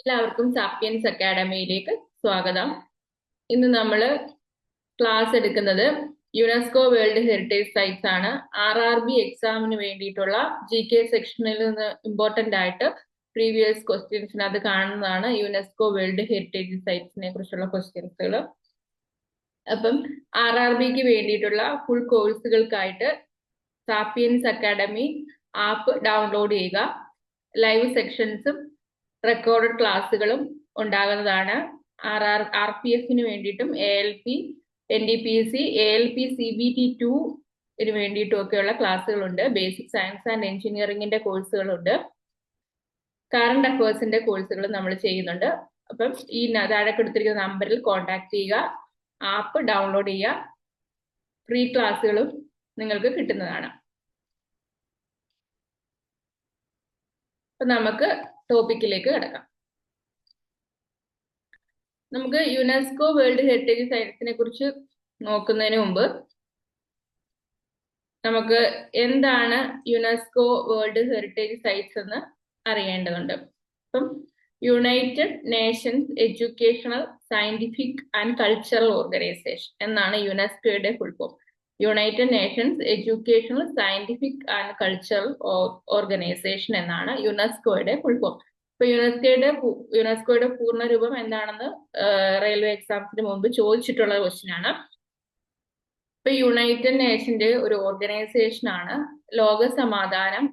എല്ലാവർക്കും സാപ്പിയൻസ് അക്കാഡമിയിലേക്ക് സ്വാഗതം. ഇന്ന് നമ്മൾ ക്ലാസ് എടുക്കുന്നത് യുനെസ്കോ വേൾഡ് ഹെറിറ്റേജ് സൈറ്റ്സ് ആണ്. RRB എക്സാമിന് വേണ്ടിയിട്ടുള്ള GK സെക്ഷനിൽ നിന്ന് ഇമ്പോർട്ടന്റ് ആയിട്ട് പ്രീവിയസ് ക്വസ്റ്റ്യൻസിനകത്ത് കാണുന്നതാണ് യുനെസ്കോ വേൾഡ് ഹെറിറ്റേജ് സൈറ്റ്സിനെ കുറിച്ചുള്ള ക്വസ്റ്റ്യൻസുകൾ. അപ്പം RRBക്ക് വേണ്ടിയിട്ടുള്ള ഫുൾ കോഴ്സുകൾക്കായിട്ട് സാപ്പിയൻസ് അക്കാഡമി ആപ്പ് ഡൗൺലോഡ് ചെയ്യുക. ലൈവ് സെക്ഷൻസും റെക്കോർഡഡ് ക്ലാസ്സുകളും ഉണ്ടാകുന്നതാണ്. RPFന് വേണ്ടിയിട്ടും ALP, NDPC, ALP CBT 2 വേണ്ടിയിട്ടും ഒക്കെയുള്ള ക്ലാസ്സുകളുണ്ട്. ബേസിക് സയൻസ് ആൻഡ് എഞ്ചിനീയറിംഗിന്റെ കോഴ്സുകളുണ്ട്. കറണ്ട് അഫയേഴ്സിന്റെ കോഴ്സുകൾ നമ്മൾ ചെയ്യുന്നുണ്ട്. അപ്പം ഈ താഴെ കൊടുത്തിരിക്കുന്ന നമ്പറിൽ കോൺടാക്ട് ചെയ്യുക, ആപ്പ് ഡൗൺലോഡ് ചെയ്യുക. ഫ്രീ ക്ലാസ്സുകളും നിങ്ങൾക്ക് കിട്ടുന്നതാണ്. അപ്പൊ നമുക്ക് ടോപ്പിക്കിലേക്ക് കിടക്കാം. നമുക്ക് യുനെസ്കോ വേൾഡ് ഹെറിറ്റേജ് സൈറ്റ്സിനെ കുറിച്ച് നോക്കുന്നതിന് മുമ്പ് നമുക്ക് എന്താണ് യുനെസ്കോ വേൾഡ് ഹെറിറ്റേജ് സൈറ്റ്സ് എന്ന് അറിയേണ്ടതുണ്ട്. അപ്പം United Nations educational, scientific and cultural organisation എന്നാണ് യുനെസ്കോയുടെ full form. United Nations educational, scientific and cultural organisation എന്നാണ് യുനെസ്കോയുടെ ഫുൾ ഫോം. ഇപ്പൊ യുനെസ്കോയുടെ പൂർണ്ണ രൂപം എന്താണെന്ന് റെയിൽവേ എക്സാംസിന് മുമ്പ് ചോദിച്ചിട്ടുള്ള ക്വസ്റ്റ്യൻ ആണ്. ഇപ്പൊ യുണൈറ്റഡ് നേഷന്റെ ഒരു ഓർഗനൈസേഷൻ ആണ്. ലോക സമാധാനം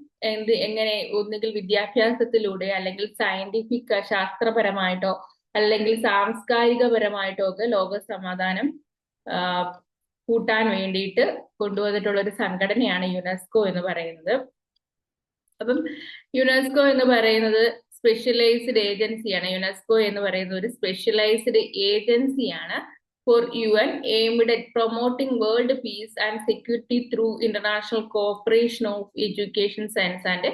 എങ്ങനെ ഒന്നുകിൽ വിദ്യാഭ്യാസത്തിലൂടെ അല്ലെങ്കിൽ സയന്റിഫിക് ശാസ്ത്രപരമായിട്ടോ അല്ലെങ്കിൽ സാംസ്കാരികപരമായിട്ടോ ഒക്കെ ലോക സമാധാനം കൂട്ടാൻ വേണ്ടിയിട്ട് കൊണ്ടുവന്നിട്ടുള്ള ഒരു സംഘടനയാണ് യുനെസ്കോ എന്ന് പറയുന്നത്. അപ്പം യുനെസ്കോ എന്ന് പറയുന്നത് സ്പെഷ്യലൈസ്ഡ് ഏജൻസിയാണ്. യുനെസ്കോ എന്ന് പറയുന്നത് ഒരു സ്പെഷ്യലൈസ്ഡ് ഏജൻസിയാണ് for UN aimed at promoting world peace and security through international cooperation of education, science and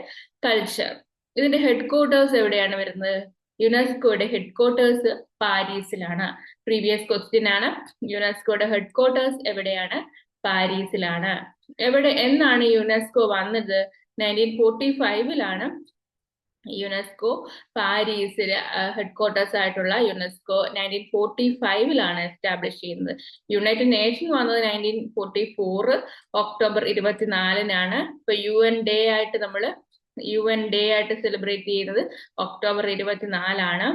culture. ഇതിന്റെ ഹെഡ് ക്വാർട്ടേഴ്സ് എവിടെയാണ് വരുന്നത്? യുനെസ്കോയുടെ ഹെഡ് ക്വാർട്ടേഴ്സ് പാരീസിലാണ്. പ്രീവിയസ് ക്വസ്റ്റ്യൻ ആണ്. യുനെസ്കോയുടെ ഹെഡ് ക്വാർട്ടേഴ്സ് എവിടെയാണ്? പാരീസിലാണ്. എന്നാണ് യുനെസ്കോ വന്നത്? 1945 യുനെസ്കോ പാരീസിൽ ഹെഡ് ക്വാർട്ടേഴ്സ് ആയിട്ടുള്ള യുനെസ്കോ 1945 എസ്റ്റാബ്ലിഷ് ചെയ്യുന്നത്. യുണൈറ്റഡ് നേഷൻ വന്നത് 1944 ഒക്ടോബർ 24 ഇപ്പൊ UN ഡേ ആയിട്ട് സെലിബ്രേറ്റ് ചെയ്യുന്നത് ഒക്ടോബർ 24.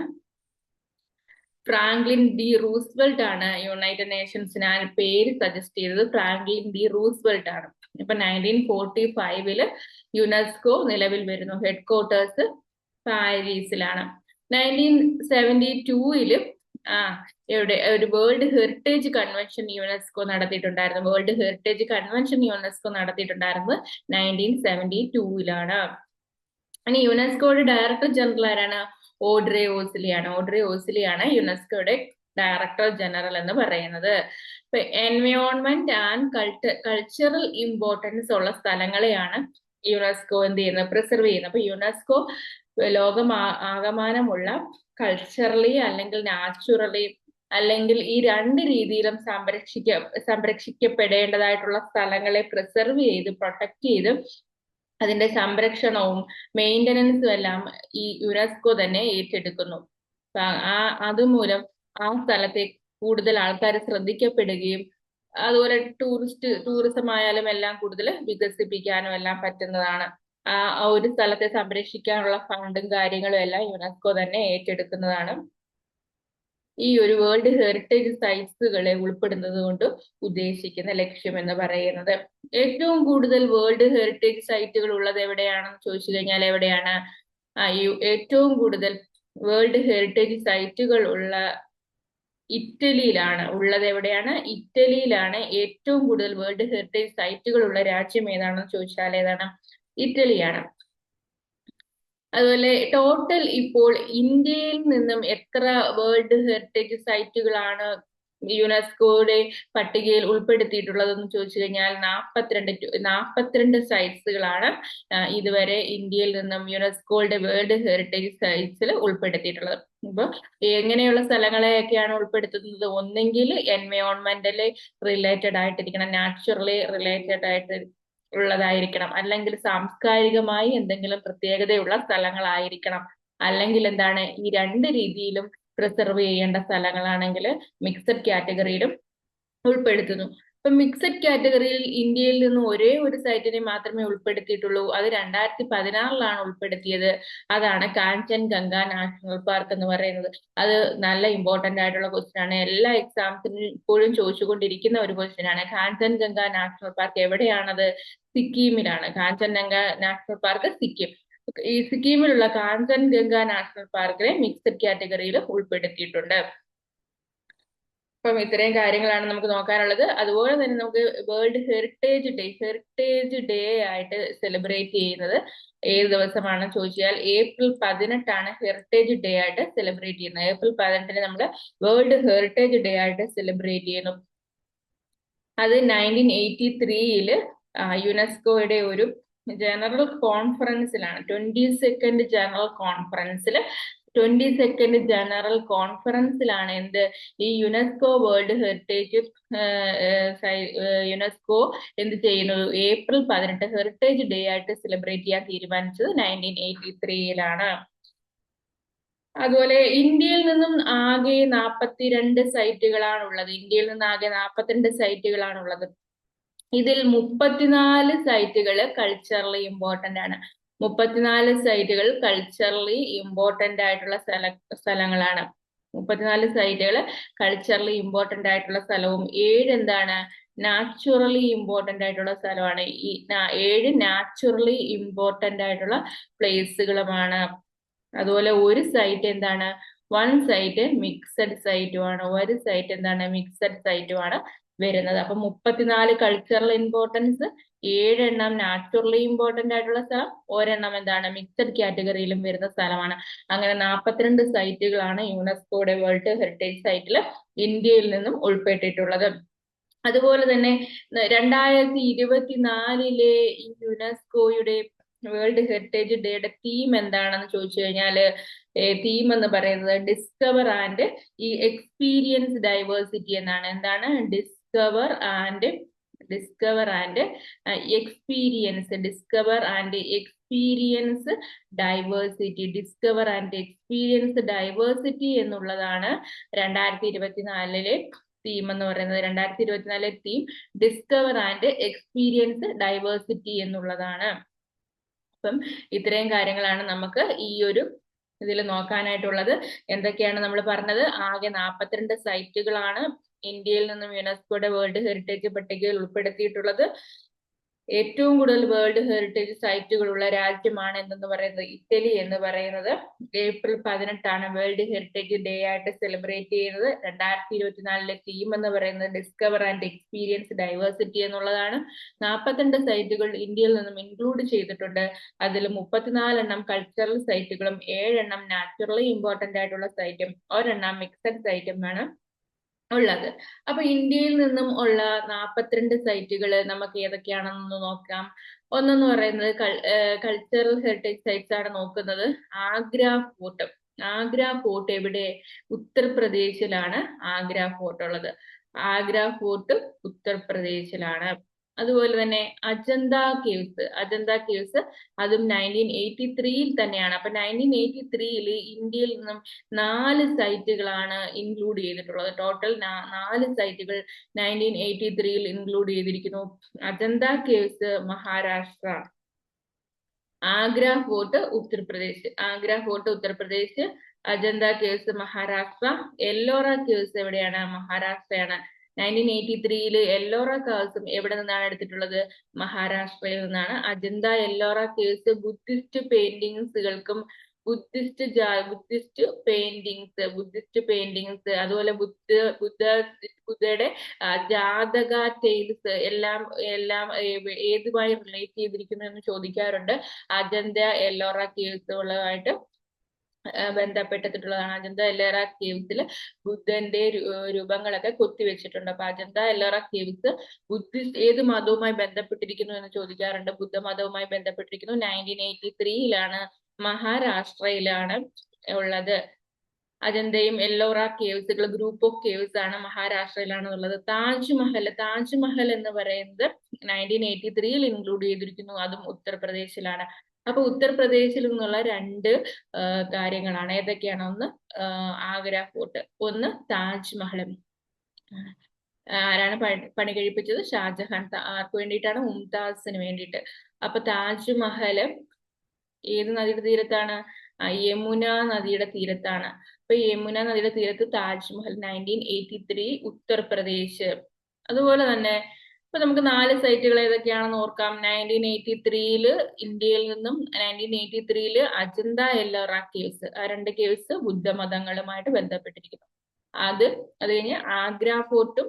ഫ്രാങ്ക്ലിൻ ഡി റൂസ്വെൽറ്റ് ആണ് യുണൈറ്റഡ് നേഷൻസിന് പേര് സജസ്റ്റ് ചെയ്തത്. ഫ്രാങ്ക്ലിൻ ഡി റൂസ്വെൽറ്റ് ആണ്. ഇപ്പൊ 1945 യുനെസ്കോ നിലവിൽ വരുന്നു. ഹെഡ് ക്വാർട്ടേഴ്സ് പാരീസിലാണ്. 1972 ഒരു വേൾഡ് ഹെറിറ്റേജ് കൺവെൻഷൻ യുനെസ്കോ നടത്തിയിട്ടുണ്ടായിരുന്നു. വേൾഡ് ഹെറിറ്റേജ് കൺവെൻഷൻ യുനെസ്കോ നടത്തിയിട്ടുണ്ടായിരുന്നത് 1972. ഇനി യുനെസ്കോയുടെ ഡയറക്ടർ ജനറൽ ആരാണ്? ഓഡ്രെ ഓസ്ലിയാണ് യുനെസ്കോയുടെ ഡയറക്ടർ ജനറൽ എന്ന് പറയുന്നത്. ഇപ്പൊ എൻവയോൺമെന്റ് ആൻഡ് കൾച്ചറൽ ഇമ്പോർട്ടൻസ് ഉള്ള സ്ഥലങ്ങളെയാണ് യുനെസ്കോ എന്ത് ചെയ്യുന്നത്? പ്രിസർവ് ചെയ്യുന്നത്. അപ്പൊ യുനെസ്കോ ലോകമാകമാനമുള്ള കൾച്ചറലി അല്ലെങ്കിൽ നാച്ചുറലി അല്ലെങ്കിൽ ഈ രണ്ട് രീതിയിലും സംരക്ഷിക്കപ്പെടേണ്ടതായിട്ടുള്ള സ്ഥലങ്ങളെ പ്രിസർവ് ചെയ്ത് പ്രൊട്ടക്ട് ചെയ്ത് അതിന്റെ സംരക്ഷണവും മെയിൻ്റനൻസും എല്ലാം ഈ യുനെസ്കോ തന്നെ ഏറ്റെടുക്കുന്നു. അതുമൂലം ആ സ്ഥലത്തെ കൂടുതൽ ആൾക്കാർ ശ്രദ്ധിക്കപ്പെടുകയും അതുപോലെ ടൂറിസം ആയാലും എല്ലാം കൂടുതൽ വികസിപ്പിക്കാനും എല്ലാം പറ്റുന്നതാണ്. ആ ഒരു സ്ഥലത്തെ സംരക്ഷിക്കാനുള്ള ഫണ്ടും കാര്യങ്ങളും എല്ലാം യുനെസ്കോ തന്നെ ഏറ്റെടുക്കുന്നതാണ്. ഈ ഒരു വേൾഡ് ഹെറിറ്റേജ് സൈറ്റ്സുകളെ ഉൾപ്പെടുന്നത് കൊണ്ട് ഉദ്ദേശിക്കുന്ന ലക്ഷ്യം എന്ന് പറയുന്നത്. ഏറ്റവും കൂടുതൽ വേൾഡ് ഹെറിറ്റേജ് സൈറ്റുകൾ ഉള്ളത് എവിടെയാണെന്ന് ചോദിച്ചു കഴിഞ്ഞാൽ എവിടെയാണ്? ഏറ്റവും കൂടുതൽ വേൾഡ് ഹെറിറ്റേജ് സൈറ്റുകൾ ഉള്ള ഇറ്റലിയിലാണ് ഉള്ളത്. എവിടെയാണ്? ഇറ്റലിയിലാണ് ഏറ്റവും കൂടുതൽ വേൾഡ് ഹെറിറ്റേജ് സൈറ്റുകൾ ഉള്ള രാജ്യം ഏതാണെന്ന് ചോദിച്ചാൽ ഏതാണ്? ഇറ്റലിയാണ്. അതുപോലെ ടോട്ടൽ ഇപ്പോൾ ഇന്ത്യയിൽ നിന്നും എത്ര വേൾഡ് ഹെറിറ്റേജ് സൈറ്റുകളാണ് യുനെസ്കോയുടെ പട്ടികയിൽ ഉൾപ്പെടുത്തിയിട്ടുള്ളതെന്ന് ചോദിച്ചു കഴിഞ്ഞാൽ 42 സൈറ്റ്സുകളാണ് ഇതുവരെ ഇന്ത്യയിൽ നിന്നും യുനെസ്കോയുടെ വേൾഡ് ഹെറിറ്റേജ് സൈറ്റ്സിൽ ഉൾപ്പെടുത്തിയിട്ടുള്ളത്. അപ്പൊ എങ്ങനെയുള്ള സ്ഥലങ്ങളെയൊക്കെയാണ് ഉൾപ്പെടുത്തുന്നത്? ഒന്നെങ്കിൽ എൻവയോൺമെന്റലി റിലേറ്റഡ് ആയിട്ടിരിക്കണം, നാച്ചുറലി റിലേറ്റഡ് ആയിട്ട് ഉള്ളതായിരിക്കണം, അല്ലെങ്കിൽ സാംസ്കാരികമായി എന്തെങ്കിലും പ്രത്യേകതയുള്ള സ്ഥലങ്ങളായിരിക്കണം, അല്ലെങ്കിൽ എന്താണ് ഈ രണ്ട് രീതിയിലും പ്രിസർവ് ചെയ്യേണ്ട സ്ഥലങ്ങളാണെങ്കിൽ മിക്സഡ് കാറ്റഗറിയിലും ഉൾപ്പെടുത്തുന്നു. ഇപ്പൊ മിക്സഡ് കാറ്റഗറിയിൽ ഇന്ത്യയിൽ നിന്ന് ഒരേ ഒരു സൈറ്റിനെ മാത്രമേ ഉൾപ്പെടുത്തിയിട്ടുള്ളൂ. അത് 2016 ഉൾപ്പെടുത്തിയത്. അതാണ് കാഞ്ചൻഗംഗ നാഷണൽ പാർക്ക് എന്ന് പറയുന്നത്. അത് നല്ല ഇമ്പോർട്ടന്റ് ആയിട്ടുള്ള ക്വസ്റ്റ്യൻ ആണ്. എല്ലാ എക്സാംസിനും ഇപ്പോഴും ചോദിച്ചുകൊണ്ടിരിക്കുന്ന ഒരു ക്വസ്റ്റ്യൻ ആണ്. കാഞ്ചൻഗംഗ നാഷണൽ പാർക്ക് എവിടെയാണത്? സിക്കിമിലാണ്. Kanchenjunga national park Sikkim. ഈ സിക്കിമിലുള്ള കാഞ്ചൻഗംഗ നാഷണൽ പാർക്കിനെ മിക്സഡ് കാറ്റഗറിയിൽ ഉൾപ്പെടുത്തിയിട്ടുണ്ട്. അപ്പം ഇത്രയും കാര്യങ്ങളാണ് നമുക്ക് നോക്കാനുള്ളത്. അതുപോലെ തന്നെ നമുക്ക് വേൾഡ് ഹെറിറ്റേജ് ഡേ ആയിട്ട് സെലിബ്രേറ്റ് ചെയ്യുന്നത് ഏത് ദിവസമാണ് ചോദിച്ചാൽ April 18 ഹെറിറ്റേജ് ഡേ ആയിട്ട് സെലിബ്രേറ്റ് ചെയ്യുന്നത്. April 18 നമ്മൾ വേൾഡ് ഹെറിറ്റേജ് ഡേ ആയിട്ട് സെലിബ്രേറ്റ് ചെയ്യുന്നു. അത് 1983 യുനെസ്കോയുടെ ഒരു ജനറൽ കോൺഫറൻസിലാണ്. 22nd ജനറൽ കോൺഫറൻസിലാണ് എന്ത് ഈ യുനെസ്കോ വേൾഡ് ഹെറിറ്റേജ് യുനെസ്കോ എന്ത് ചെയ്യുന്നത്? April 18 ഹെറിറ്റേജ് ഡേ ആയിട്ട് സെലിബ്രേറ്റ് ചെയ്യാൻ തീരുമാനിച്ചത് 1983. അതുപോലെ ഇന്ത്യയിൽ നിന്നും ആകെ 42 സൈറ്റുകളാണുള്ളത്. ഇതിൽ 34 സൈറ്റുകൾ കൾച്ചറലി ഇമ്പോർട്ടന്റ് ആണ്. 34 സൈറ്റുകൾ കൾച്ചറലി ഇമ്പോർട്ടന്റ് ആയിട്ടുള്ള സ്ഥലങ്ങളാണ്. 34 സൈറ്റുകൾ കൾച്ചറലി ഇമ്പോർട്ടന്റ് ആയിട്ടുള്ള സ്ഥലവും 7 എന്താണ് നാച്ചുറലി ഇമ്പോർട്ടന്റ് ആയിട്ടുള്ള സ്ഥലമാണ്. ഈ 7 നാച്ചുറലി ഇമ്പോർട്ടന്റ് ആയിട്ടുള്ള പ്ലേസുകളുമാണ്. അതുപോലെ ഒരു സൈറ്റ് എന്താണ്? മിക്സഡ് സൈറ്റുമാണ് വരുന്നത്. അപ്പൊ 34 കൾച്ചറൽ ഇമ്പോർട്ടൻസ്, 7 എണ്ണം നാച്ചുറലി ഇമ്പോർട്ടന്റ് ആയിട്ടുള്ള സ്ഥലം, ഒരെണ്ണം എന്താണ് മിക്സഡ് കാറ്റഗറിയിലും വരുന്ന സ്ഥലമാണ്. അങ്ങനെ 42 സൈറ്റുകളാണ് യുനെസ്കോയുടെ വേൾഡ് ഹെറിറ്റേജ് സൈറ്റിൽ ഇന്ത്യയിൽ നിന്നും ഉൾപ്പെട്ടിട്ടുള്ളത്. അതുപോലെ തന്നെ 2024 ഈ യുനെസ്കോയുടെ വേൾഡ് ഹെറിറ്റേജ് ഡേയുടെ തീം എന്താണെന്ന് ചോദിച്ചു കഴിഞ്ഞാല് തീം എന്ന് പറയുന്നത് ഡിസ്കവർ ആൻഡ് ഈ എക്സ്പീരിയൻസ് ഡൈവേഴ്സിറ്റി എന്നാണ്. എന്താണ്? ഡിസ്കവർ ആൻഡ് എക്സ്പീരിയൻസ് ഡൈവേഴ്സിറ്റി എന്നുള്ളതാണ് 2024 തീം എന്ന് പറയുന്നത്. 2024 theme discover and experience diversity എന്നുള്ളതാണ്. അപ്പം ഇത്രയും കാര്യങ്ങളാണ് നമുക്ക് ഈ ഒരു ഇതിൽ നോക്കാനായിട്ടുള്ളത്. എന്തൊക്കെയാണ് നമ്മൾ പറഞ്ഞത്? ആകെ 42 സൈറ്റുകളാണ് ഇന്ത്യയിൽ നിന്നും യുനെസ്കോയുടെ വേൾഡ് ഹെറിറ്റേജ് പട്ടികയിൽ ഉൾപ്പെടുത്തിയിട്ടുള്ളത്. ഏറ്റവും കൂടുതൽ വേൾഡ് ഹെറിറ്റേജ് സൈറ്റുകളുള്ള രാജ്യമാണ് എന്തെന്ന് പറയുന്നത് ഇറ്റലി എന്ന് പറയുന്നത്. April 18 വേൾഡ് ഹെറിറ്റേജ് ഡേ ആയിട്ട് സെലിബ്രേറ്റ് ചെയ്യുന്നത്. 2024 തീം എന്ന് പറയുന്നത് ഡിസ്കവർ ആൻഡ് എക്സ്പീരിയൻസ് ഡൈവേഴ്സിറ്റി എന്നുള്ളതാണ്. 42 സൈറ്റുകൾ ഇന്ത്യയിൽ നിന്നും ഇൻക്ലൂഡ് ചെയ്തിട്ടുണ്ട്. അതിൽ 34 എണ്ണം കൾച്ചറൽ സൈറ്റുകളും 7 എണ്ണം നാച്ചുറലി ഇമ്പോർട്ടന്റ് ആയിട്ടുള്ള സൈറ്റും ഒരെണ്ണം മിക്സഡ് സൈറ്റുമാണ് ഉള്ളത്. അപ്പൊ ഇന്ത്യയിൽ നിന്നും ഉള്ള 42 സൈറ്റുകൾ നമുക്ക് ഏതൊക്കെയാണെന്ന് നോക്കാം. ഒന്നെന്ന് പറയുന്നത് കൾച്ചറൽ ഹെറിറ്റേജ് സൈറ്റ്സ് ആണ് നോക്കുന്നത്. ആഗ്ര ഫോർട്ട് എവിടെ? ഉത്തർപ്രദേശിലാണ് ആഗ്ര ഫോർട്ട് ഉള്ളത്. ആഗ്ര ഫോർട്ട് ഉത്തർപ്രദേശിലാണ്. അതുപോലെ തന്നെ അജന്ത കേവ്സ് അതും 1983 തന്നെയാണ്. അപ്പൊ 1983 ഇന്ത്യയിൽ നിന്നും 4 സൈറ്റുകളാണ് ഇൻക്ലൂഡ് ചെയ്തിട്ടുള്ളത്. ടോട്ടൽ 4 സൈറ്റുകൾ 1983 ഇൻക്ലൂഡ് ചെയ്തിരിക്കുന്നു. Ajanta caves Maharashtra, Agra fort Uttar Pradesh, Ajanta caves Maharashtra, Ellora caves എവിടെയാണ്? മഹാരാഷ്ട്രയാണ്. 1983 എല്ലോറ കേവ്സും എവിടെ നിന്നാണ് എടുത്തിട്ടുള്ളത്? മഹാരാഷ്ട്രയിൽ നിന്നാണ്. അജന്ത എല്ലോറ കേവ്സ് ബുദ്ധിസ്റ്റ് പെയിന്റിങ്സുകൾക്കും ബുദ്ധിസ്റ്റ് പെയിന്റിങ്സ് അതുപോലെ ബുദ്ധയുടെ ജാതക ടെയിൽസ് എല്ലാം ഏതുമായി റിലേറ്റ് ചെയ്തിരിക്കുന്നു എന്ന് ചോദിക്കാറുണ്ട്. അജന്ത എല്ലോറ കേവ്സുകളുമായിട്ട് ബന്ധപ്പെട്ടിട്ടുള്ളതാണ്. അജന്ത എല്ലോറ കേവ്സിൽ ബുദ്ധന്റെ രൂപങ്ങളൊക്കെ കൊത്തിവെച്ചിട്ടുണ്ട്. അപ്പൊ അജന്ത എല്ലോറ കേവ്സ് ഏത് മതവുമായി ബന്ധപ്പെട്ടിരിക്കുന്നു എന്ന് ചോദിക്കാറുണ്ട്. ബുദ്ധമതവുമായി ബന്ധപ്പെട്ടിരിക്കുന്നു. 1983 മഹാരാഷ്ട്രയിലാണ് ഉള്ളത്. അജന്തയും എല്ലോറ കേവ്സുകൾ ഗ്രൂപ്പ് ഓഫ് കേവ്സ് ആണ്, മഹാരാഷ്ട്രയിലാണ് ഉള്ളത്. താജ്മഹൽ എന്ന് പറയുന്നത് 1983 ഇൻക്ലൂഡ് ചെയ്തിരിക്കുന്നു. അതും ഉത്തർപ്രദേശിലാണ്. അപ്പൊ ഉത്തർപ്രദേശിൽ നിന്നുള്ള രണ്ട് കാര്യങ്ങളാണ്. ഏതൊക്കെയാണ്? ഒന്ന് ആഗ്ര ഫോർട്ട്, ഒന്ന് താജ്മഹൽ. ആരാണ് പണി കഴിപ്പിച്ചത്? ഷാജഹാൻ. ആർക്ക് വേണ്ടിയിട്ടാണ്? മുംതാസിന് വേണ്ടിയിട്ട്. അപ്പൊ താജ്മഹൽ ഏത് നദിയുടെ തീരത്താണ്? യമുന നദിയുടെ തീരത്താണ്. അപ്പൊ യമുന നദിയുടെ തീരത്ത് താജ്മഹൽ 1983 ഉത്തർപ്രദേശ്. അതുപോലെ തന്നെ ഇപ്പൊ നമുക്ക് 4 സൈറ്റുകൾ ഏതൊക്കെയാണെന്ന് ഓർക്കാം. 1983 ഇന്ത്യയിൽ നിന്നും 1983 അജന്ത എല്ലോറ കേവ്സ്, ആ 2 കേവ്സ് ബുദ്ധമതങ്ങളുമായിട്ട് ബന്ധപ്പെട്ടിരിക്കുന്നു. അത് കഴിഞ്ഞ് ആഗ്ര ഫോർട്ടും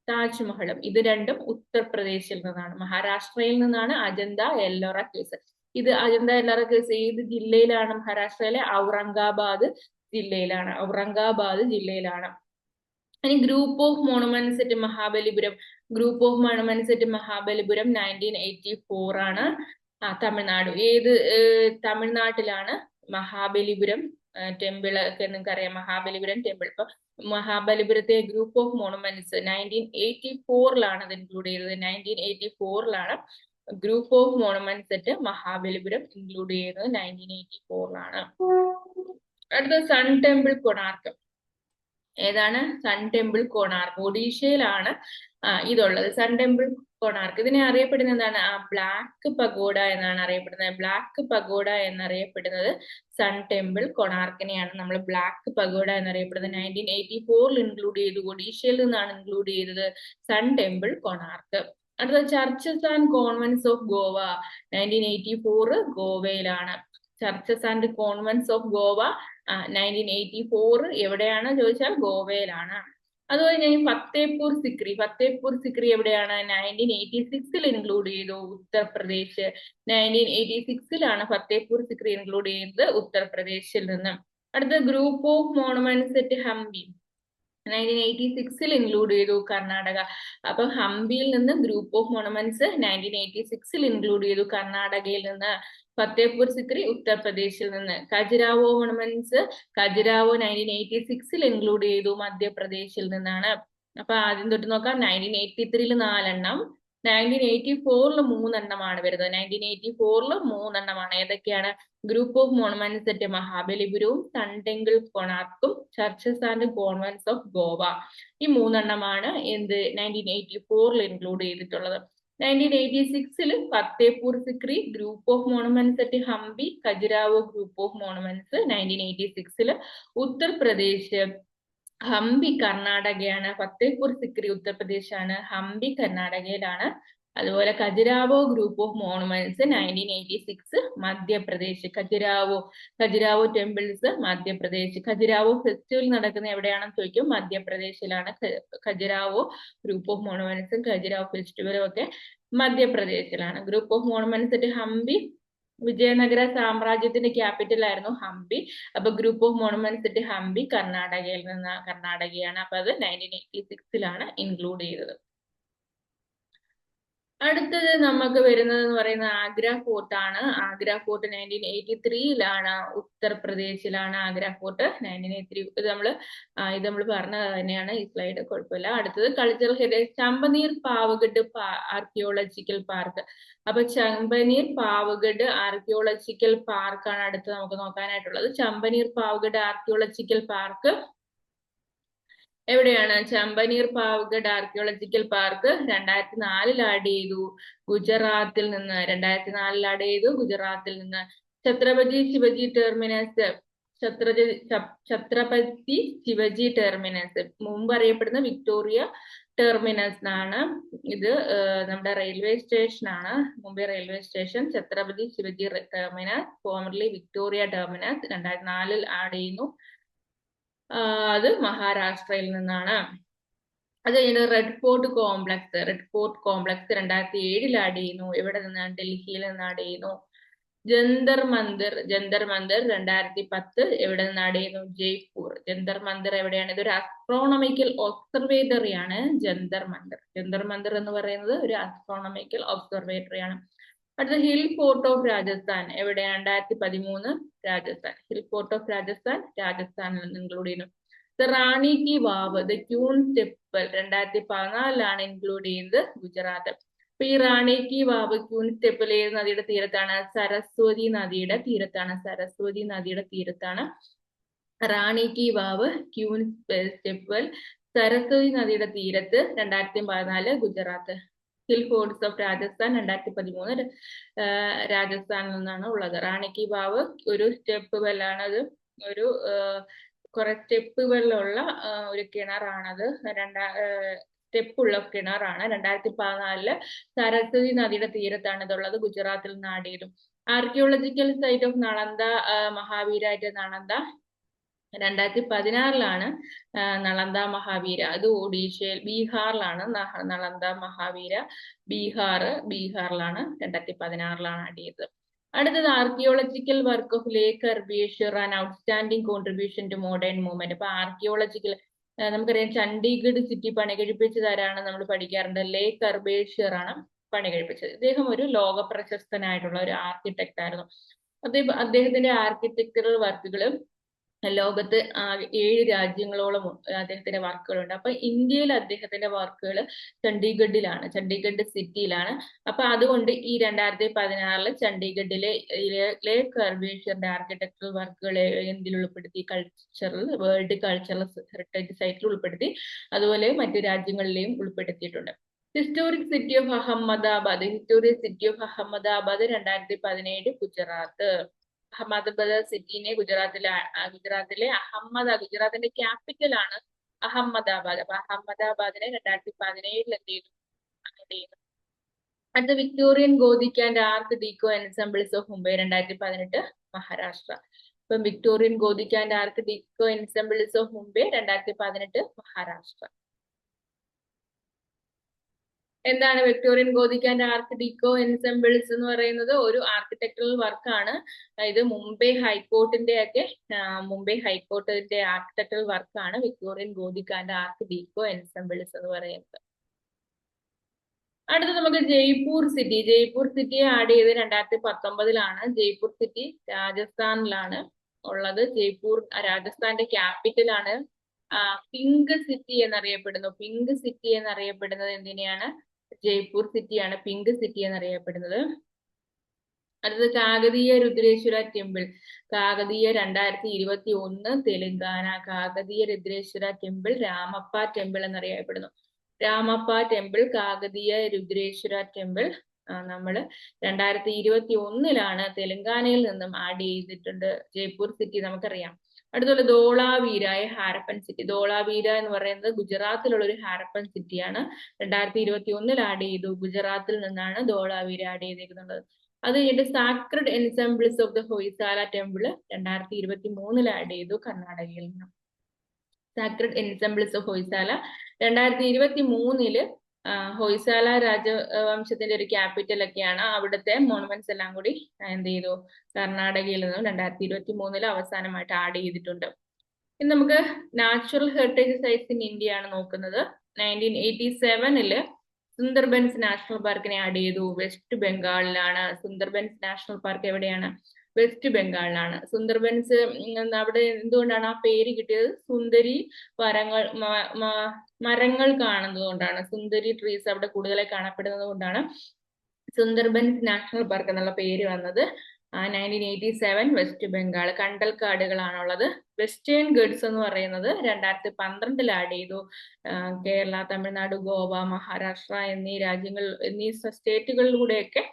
താജ്മഹലും, ഇത് രണ്ടും ഉത്തർപ്രദേശിൽ നിന്നാണ്. മഹാരാഷ്ട്രയിൽ നിന്നാണ് അജന്ത എല്ലോറ കേവ്സ്. ഇത് അജന്ത എല്ലോറ കേവ്സ് ഏത് ജില്ലയിലാണ്? മഹാരാഷ്ട്രയിലെ ഔറംഗാബാദ് ജില്ലയിലാണ്. ഇനി group of monuments at Mahabalipuram. Group of monuments at Mahabalipuram 1984 ആണ്. തമിഴ്നാട്. ഏത് തമിഴ്നാട്ടിലാണ് മഹാബലിപുരം ടെമ്പിൾ ഒക്കെ നിങ്ങൾക്ക് അറിയാം. മഹാബലിപുരം ടെമ്പിൾ. ഇപ്പൊ മഹാബലിപുരത്തെ ഗ്രൂപ്പ് ഓഫ് മോണുമെന്റ്സ് 1984 അത് ഇൻക്ലൂഡ് ചെയ്തത്. 1984 group of monuments at Mahabalipuram include ചെയ്തത് 1984 അടുത്ത സൺ ടെമ്പിൾ കൊണാർക്ക്. ഏതാണ്? Sun temple Konark. ഒഡീഷയിലാണ് ഇതുള്ളത്. Sun temple Konark. ഇതിനെ അറിയപ്പെടുന്നത് എന്താണ്? ബ്ലാക്ക് പഗോഡ എന്നാണ് അറിയപ്പെടുന്നത്. ബ്ലാക്ക് പഗോഡ എന്നറിയപ്പെടുന്നത് സൺ ടെമ്പിൾ കൊണാർക്കിനെയാണ് നമ്മൾ ബ്ലാക്ക് പഗോഡ എന്നറിയപ്പെടുന്നത്. 1984 ഇൻക്ലൂഡ് ചെയ്തു. ഒഡീഷയിൽ നിന്നാണ് ഇൻക്ലൂഡ് ചെയ്തത് സൺ ടെമ്പിൾ കൊണാർക്ക്. അടുത്ത churches and convents of Goa 1984 ഗോവയിലാണ്. Churches and convents of Goa 1984 എവിടെയാണ് ചോദിച്ചാൽ ഗോവയിലാണ്. അതുപോലെ ഞാൻ ഫത്തേപൂർ സിക്രി എവിടെയാണ്? 1986 ഇൻക്ലൂഡ് ചെയ്തു. ഉത്തർപ്രദേശ്. 1986 ഫത്തേപൂർ സിക്രി ഇൻക്ലൂഡ് ചെയ്തത് ഉത്തർപ്രദേശിൽ നിന്ന്. അടുത്ത group of monuments at Hampi 1986 include ചെയ്തു. കർണാടക. അപ്പൊ ഹംപിയിൽ നിന്ന് ഗ്രൂപ്പ് ഓഫ് മോണുമെന്റ്സ് 1986 ഇൻക്ലൂഡ് ചെയ്തു. കർണാടകയിൽ നിന്ന്. ഫത്തേപൂർ സിക്രി ഉത്തർപ്രദേശിൽ നിന്ന്. ഖജുരാവോ മോണുമെന്റ്സ് 1986 ഇൻക്ലൂഡ് ചെയ്തു. മധ്യപ്രദേശിൽ നിന്നാണ്. അപ്പൊ ആദ്യം തൊട്ട് നോക്കാം. 1983 4 1984 3 വരുന്നത്. 1984 3 ഏതൊക്കെയാണ്? ഗ്രൂപ്പ് ഓഫ് മോണുമെന്റ്സ് അറ്റ് മഹാബലിപുരവും സൺ ടെമ്പിൾ കൊണാർക്കും churches and convents of Goa. ഈ 3 എന്ത് 1984 ഇൻക്ലൂഡ് ചെയ്തിട്ടുള്ളത്. 1986 Fatehpur Sikri, group of monuments at Hampi, Khajuraho group of monuments 1986. Uttar Pradesh Hampi കർണാടകയാണ്. ഫത്തേപൂർ സിക്രി ഉത്തർപ്രദേശാണ്. ഹംപി കർണാടകയിലാണ്. അതുപോലെ Khajuraho group of monuments 1986 Madhya Pradesh. Khajuraho temples Madhya Pradesh. Khajuraho festival നടക്കുന്ന എവിടെയാണെന്ന് ചോദിക്കും. മധ്യപ്രദേശിലാണ് ഖജുരാവോ ഗ്രൂപ്പ് ഓഫ് മോണുമെന്റ്സും ഖജുരാവോ ഫെസ്റ്റിവലും ഒക്കെ മധ്യപ്രദേശിലാണ്. Group of monuments at Hampi, Vijayanagara സാമ്രാജ്യത്തിന്റെ ക്യാപിറ്റൽ ആയിരുന്നു ഹംപി. അപ്പൊ group of monuments at Hampi കർണാടകയാണ്. അപ്പൊ അത് 1986 ഇൻക്ലൂഡ് ചെയ്തത്. അടുത്തത് നമുക്ക് വരുന്നത് എന്ന് പറയുന്നത് ആഗ്ര ഫോർട്ട് ആണ്. ആഗ്ര ഫോർട്ട് 1983 ഉത്തർപ്രദേശിലാണ് ആഗ്ര ഫോർട്ട്. 1983 ഇത് നമ്മൾ പറഞ്ഞത് തന്നെയാണ്. ഈ സ്ലൈഡ് കുഴപ്പമില്ല. അടുത്തത് cultural heritage Champaner Pavagadh archaeological park. അപ്പൊ ചമ്പനീർ പാവഗഡ് ആർക്കിയോളജിക്കൽ പാർക്കാണ് അടുത്ത് നമുക്ക് നോക്കാനായിട്ടുള്ളത്. ചമ്പനീർ പാവഗഡ് ആർക്കിയോളജിക്കൽ പാർക്ക് എവിടെയാണ്? Champaner Pavagadh archaeological park 2004 add ചെയ്തു ഗുജറാത്തിൽ നിന്ന്. 2004 ആഡ് ചെയ്തു ഗുജറാത്തിൽ നിന്ന്. ഛത്രപതി ശിവജി ടെർമിനസ് മുമ്പ് അറിയപ്പെടുന്ന വിക്ടോറിയ ടെർമിനസ് എന്നാണ്. ഇത് നമ്മുടെ റെയിൽവേ സ്റ്റേഷൻ ആണ്. Mumbai railway station. Chhatrapati Shivaji terminus, formerly Victoria terminus, 2004 add ചെയ്യുന്നു. അത് മഹാരാഷ്ട്രയിൽ നിന്നാണ്. അത് കഴിഞ്ഞ് റെഡ് ഫോർട്ട് കോംപ്ലക്സ് 2007 ആഡ് ചെയ്യുന്നു. എവിടെ നിന്നാണ്? ഡൽഹിയിൽ നിന്ന് ആഡ് ചെയ്യുന്നു. ജന്തർ മന്ദിർ 2010 എവിടെ നിന്ന് ആഡ് ചെയ്യുന്നു? ജയ്പൂർ. ജന്തർ മന്ദിർ എവിടെയാണ്? ഇതൊരു അസ്ട്രോണമിക്കൽ ഒബ്സർവേറ്ററി ആണ്. ജന്തർ മന്ദിർ എന്ന് പറയുന്നത് ഒരു അസ്ട്രോണമിക്കൽ ഒബ്സർവേറ്ററി ആണ്. അടുത്ത ഹിൽ ഫോർട്ട് ഓഫ് രാജസ്ഥാൻ എവിടെയാണ്? 2013 രാജസ്ഥാൻ. ഹിൽ ഫോർട്ട് ഓഫ് രാജസ്ഥാനിൽ നിന്ന് ഇൻക്ലൂഡ് ചെയ്യുന്നു. റാണി കി വാവ്, ദ ക്യൂൻസ് ടെമ്പിൾ 2014 ഇൻക്ലൂഡ് ചെയ്യുന്നത് ഗുജറാത്ത്. അപ്പൊ ഈ റാണി കി വാവ് ക്യൂൻ സ്റ്റെപ്പിൽ ഏത് നദിയുടെ തീരത്താണ്? സരസ്വതി നദിയുടെ തീരത്താണ്. സരസ്വതി നദിയുടെ തീരത്താണ് റാണി കി വാവ് ക്യൂൻ സ്റ്റെപ്പൽ സരസ്വതി നദിയുടെ തീരത്ത്. 2014 Gujarat. Hill forts of Rajasthan 2013 രാജസ്ഥാനിൽ നിന്നാണ് ഉള്ളത്. റാണി കി വാവ് ഒരു സ്റ്റെപ്പ് വെല്ലാണ്. അത് ഒരു കുറെ സ്റ്റെപ്പ് വെല്ലുള്ള ഒരു കിണറാണത്. സ്റ്റെപ്പുള്ള കിണറാണ്. 2014 സരസ്വതി നദിയുടെ തീരത്താണ് ഇതുള്ളത്. ഗുജറാത്തിൽ നിന്ന് ആഡ് ചെയ്തു. ആർക്കിയോളജിക്കൽ സൈറ്റ് ഓഫ് നളന്ദ മഹാവീരായിട്ട് നളന്ദ 2016 നളന്ദ മഹാവീര. അത് ഒഡീഷയിൽ ബീഹാറിലാണ് നളന്ദ മഹാവീര. ബീഹാറിലാണ് 2016 ആഡ് ചെയ്തത്. അടുത്തത് archaeological work of Le Corbusier and outstanding contribution to modern movement. അപ്പൊ ആർക്കിയോളജിക്കൽ നമുക്കറിയാം ചണ്ഡീഗഡ് സിറ്റി പണി കഴിപ്പിച്ചതാരാണ് നമ്മൾ പഠിക്കാറുണ്ട്. ലേക്ക് ഹെർബേഷ്യർ ആണ് പണി കഴിപ്പിച്ചത്. ഇദ്ദേഹം ഒരു ലോക പ്രശസ്തനായിട്ടുള്ള ഒരു ആർക്കിടെക്ട് ആയിരുന്നു. അദ്ദേഹത്തിന്റെ ആർക്കിടെക്ചറൽ വർക്കുകൾ ലോകത്ത് 7 രാജ്യങ്ങളോളം അദ്ദേഹത്തിന്റെ വർക്കുകളുണ്ട്. അപ്പൊ ഇന്ത്യയിൽ അദ്ദേഹത്തിന്റെ വർക്കുകൾ ചണ്ഡീഗഡ് സിറ്റിയിലാണ്. അപ്പൊ അതുകൊണ്ട് ഈ 2016 ചണ്ഡീഗഡിലെ ലേക്ക് ഹെർബേഷ്യറിന്റെ ആർക്കിടെക്ചറൽ വർക്കുകൾ എന്തിൽ ഉൾപ്പെടുത്തി? വേൾഡ് കൾച്ചറൽ ഹെറിറ്റേജ് സൈറ്റിൽ ഉൾപ്പെടുത്തി. അതുപോലെ മറ്റു രാജ്യങ്ങളിലെയും ഉൾപ്പെടുത്തിയിട്ടുണ്ട്. Historic city of Ahmedabad. 2017 Gujarat. Ahmedabad സിറ്റിനെ ഗുജറാത്തിലെ ഗുജറാത്തിന്റെ ക്യാപിറ്റൽ ആണ് അഹമ്മദാബാദ്. അപ്പൊ അഹമ്മദാബാദിനെ 2017 എന്ത് ചെയ്തു? അടുത്ത Victorian Gothic and art deco ensembles of Mumbai 2018 Maharashtra. ഇപ്പൊ Victorian Gothic and art deco ensembles of Mumbai 2018 Maharashtra. എന്താണ് Victorian Gothic and art deco ensembles എന്ന് പറയുന്നത്? ഒരു ആർക്കിടെക്ചറൽ വർക്കാണ്. ഇത് മുംബൈ ഹൈക്കോർട്ടിന്റെ ആർക്കിടെക്ചറൽ വർക്കാണ് Victorian Gothic and art deco ensembles എന്ന് പറയുന്നത്. അടുത്ത നമുക്ക് ജയ്പൂർ സിറ്റിയെ ആഡ് ചെയ്ത് 2019 ജയ്പൂർ സിറ്റി രാജസ്ഥാനിലാണ് ഉള്ളത്. ജയ്പൂർ രാജസ്ഥാന്റെ ക്യാപിറ്റൽ ആണ്. പിങ്ക് സിറ്റി എന്നറിയപ്പെടുന്നത് എന്തിനെയാണ്? ജയ്പൂർ സിറ്റിയാണ് പിങ്ക് സിറ്റി എന്നറിയപ്പെടുന്നത്. അടുത്തത് Kakatiya Rudreshwara temple. 2021 Telangana. Kakatiya Rudreshwara temple Ramappa temple എന്നറിയപ്പെടുന്നു. രാമപ്പ ടെമ്പിൾ, കാകതീയ രുദ്രേശ്വര ടെമ്പിൾ നമ്മൾ 2021 തെലങ്കാനയിൽ നിന്നും ആഡ് ചെയ്തിട്ടുണ്ട്. ജയ്പൂർ സിറ്റി നമുക്കറിയാം. അടുത്തുള്ള ധോളാവീരായ ഹാരപ്പൻ സിറ്റി. ധോളാവീര എന്ന് പറയുന്നത് ഗുജറാത്തിലുള്ള ഒരു ഹാരപ്പൻ സിറ്റിയാണ്. 2021 ആഡ് ചെയ്തു. ഗുജറാത്തിൽ നിന്നാണ് ധോളാവീര ആഡ് ചെയ്തിരിക്കുന്നത്. അത് കഴിഞ്ഞിട്ട് sacred ensembles of the Hoysala temple 2023 add ചെയ്തു കർണാടകയിൽ നിന്ന്. Sacred ensembles of Hoysala 2023 Hoysala രാജവംശത്തിന്റെ ഒരു ക്യാപിറ്റൽ ഒക്കെയാണ്. അവിടുത്തെ മോണുമെന്റ്സ് എല്ലാം കൂടി എന്ത് ചെയ്തു? കർണാടകയിൽ നിന്നും 2023 അവസാനമായിട്ട് ആഡ് ചെയ്തിട്ടുണ്ട്. ഇനി നമുക്ക് natural heritage sites in India ആണ് നോക്കുന്നത്. 1987 സുന്ദർബൻസ് നാഷണൽ പാർക്കിനെ ആഡ് ചെയ്തു. വെസ്റ്റ് ബംഗാളിലാണ്. സുന്ദർബൻസ് നാഷണൽ പാർക്ക് എവിടെയാണ്? വെസ്റ്റ് ബംഗാളിലാണ്. സുന്ദർബൻസ് അവിടെ എന്തുകൊണ്ടാണ് ആ പേര് കിട്ടിയത്? സുന്ദരി മരങ്ങൾ കാണുന്നത് കൊണ്ടാണ്. സുന്ദരി ട്രീസ് അവിടെ കൂടുതലായി കാണപ്പെടുന്നത് കൊണ്ടാണ് സുന്ദർബൻസ് നാഷണൽ പാർക്ക് എന്നുള്ള പേര് വന്നത്. 1987 വെസ്റ്റ് ബംഗാൾ. കണ്ടൽക്കാടുകളാണുള്ളത്. വെസ്റ്റേൺ ഗഡ്സ് എന്ന് പറയുന്നത് 2012 ആഡ് ചെയ്തു. കേരള, തമിഴ്നാട്, ഗോവ, മഹാരാഷ്ട്ര എന്നീ സ്റ്റേറ്റുകളിലൂടെയൊക്കെ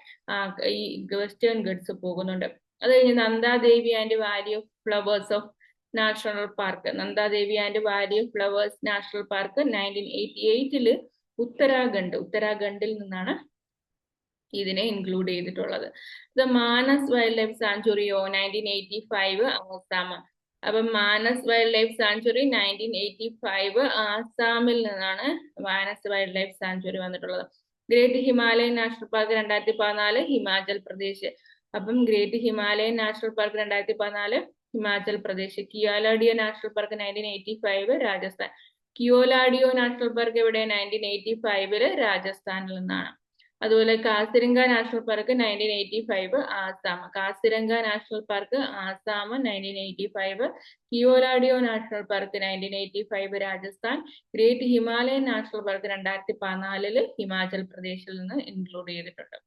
ഈ വെസ്റ്റേൺ ഗഡ്സ് പോകുന്നുണ്ട്. അത് കഴിഞ്ഞ് Nanda Devi and valley of flowers of national park. Nanda Devi and valley of flowers national park 1988 ഉത്തരാഖണ്ഡിൽ നിന്നാണ് ഇതിനെ ഇൻക്ലൂഡ് ചെയ്തിട്ടുള്ളത്. ദ മാനസ് വൈൽഡ് ലൈഫ് സാങ്ച്വറിയോ 1985 ആസാം. അപ്പൊ മാനസ് വൈൽഡ് ലൈഫ് സാങ്ച്വറി 1985 ആസാമിൽ നിന്നാണ് മാനസ് വൈൽഡ് ലൈഫ് സാങ്ച്വറി വന്നിട്ടുള്ളത്. Great Himalayan national park 2014 Himachal Pradesh. അപ്പം great Himalayan national park 2014 Himachal Pradesh. Keoladeo national park 1985 Rajasthan. Keoladeo national park എവിടെ? 1985 രാജസ്ഥാനിൽ നിന്നാണ്. അതുപോലെ Kaziranga national park 1985 Assam. Kaziranga national park Assam 1985. Keoladeo national park 1985 Rajasthan. Great Himalayan national park 2014 Himachal പ്രദേശിൽ നിന്ന് ഇൻക്ലൂഡ് ചെയ്തിട്ടുണ്ട്.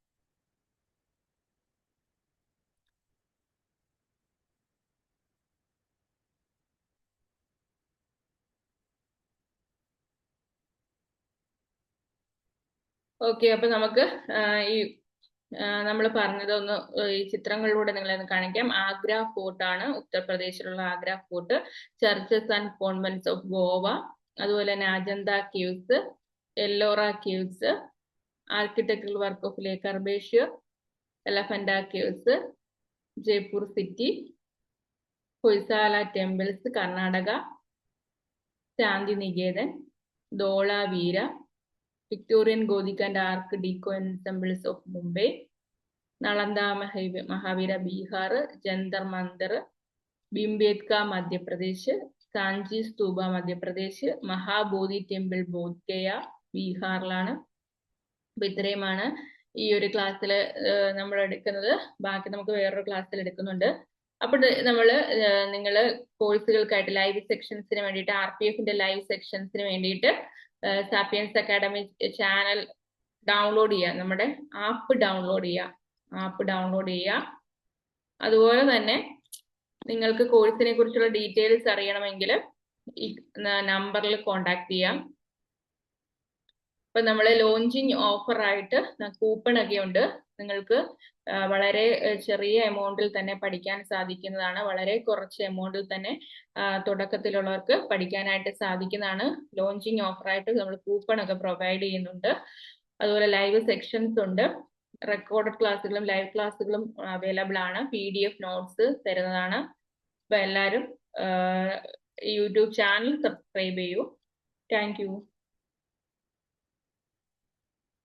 ഓക്കെ, അപ്പൊ നമുക്ക് ഈ നമ്മൾ പറഞ്ഞതൊന്ന് ഈ ചിത്രങ്ങളിലൂടെ നിങ്ങളെ ഒന്ന് കാണിക്കാം. ആഗ്ര ഫോർട്ട് ആണ്, ഉത്തർപ്രദേശിലുള്ള Agra fort. Churches and convents of Goa, അതുപോലെ തന്നെ Ajanta caves, Ellora caves, architectural work of Le Corbusier, Elephanta caves, Jaipur city, Hoysala temples Karnataka, Santiniketan, Dholavira, Victorian Gothic and Art Deco ensembles of Mumbai, Nalanda Mahavira Bihar, Jantar Mandir, Bhimbetka Madhya Pradesh, Sanchi Stupa Madhya Pradesh, Mahabodhi Temple Bodh Gaya ബീഹാറിലാണ്. അപ്പൊ ഇത്രയുമാണ് ഈ ഒരു ക്ലാസ്സിൽ നമ്മൾ എടുക്കുന്നത്. ബാക്കി നമുക്ക് വേറൊരു ക്ലാസ്സിൽ എടുക്കുന്നുണ്ട്. അപ്പോൾ നിങ്ങൾ കോഴ്സുകൾക്കായിട്ട് ലൈവ് സെക്ഷൻസിന് വേണ്ടിയിട്ട് RPFന്റെ ലൈവ് സെക്ഷൻസിന് വേണ്ടിയിട്ട് സാപ്പിയൻസ് അക്കാഡമി ചാനൽ ഡൗൺലോഡ് ചെയ്യുക, നമ്മുടെ ആപ്പ് ഡൗൺലോഡ് ചെയ്യുക. അതുപോലെ തന്നെ നിങ്ങൾക്ക് കോഴ്സിനെ കുറിച്ചുള്ള ഡീറ്റെയിൽസ് അറിയണമെങ്കിൽ ഈ നമ്പറിൽ കോണ്ടാക്ട് ചെയ്യാം. ഇപ്പൊ നമ്മൾ ലോഞ്ചിങ് ഓഫർ ആയിട്ട് കൂപ്പൺ ഒക്കെ ഉണ്ട്. നിങ്ങൾക്ക് വളരെ ചെറിയ എമൗണ്ടിൽ തന്നെ പഠിക്കാൻ സാധിക്കുന്നതാണ്. വളരെ കുറച്ച് എമൗണ്ടിൽ തന്നെ തുടക്കത്തിലുള്ളവർക്ക് പഠിക്കാനായിട്ട് സാധിക്കുന്നതാണ്. ലോഞ്ചിങ് ഓഫറായിട്ട് നമ്മൾ കൂപ്പൺ ഒക്കെ പ്രൊവൈഡ് ചെയ്യുന്നുണ്ട്. അതുപോലെ ലൈവ് സെക്ഷൻസ് ഉണ്ട്. റെക്കോർഡഡ് ക്ലാസ്സുകളും ലൈവ് ക്ലാസ്സുകളും അവൈലബിൾ ആണ്. PDF നോട്ട്സ് തരുന്നതാണ്. അപ്പൊ എല്ലാവരും യൂട്യൂബ് ചാനൽ സബ്സ്ക്രൈബ് ചെയ്യൂ. Thank you.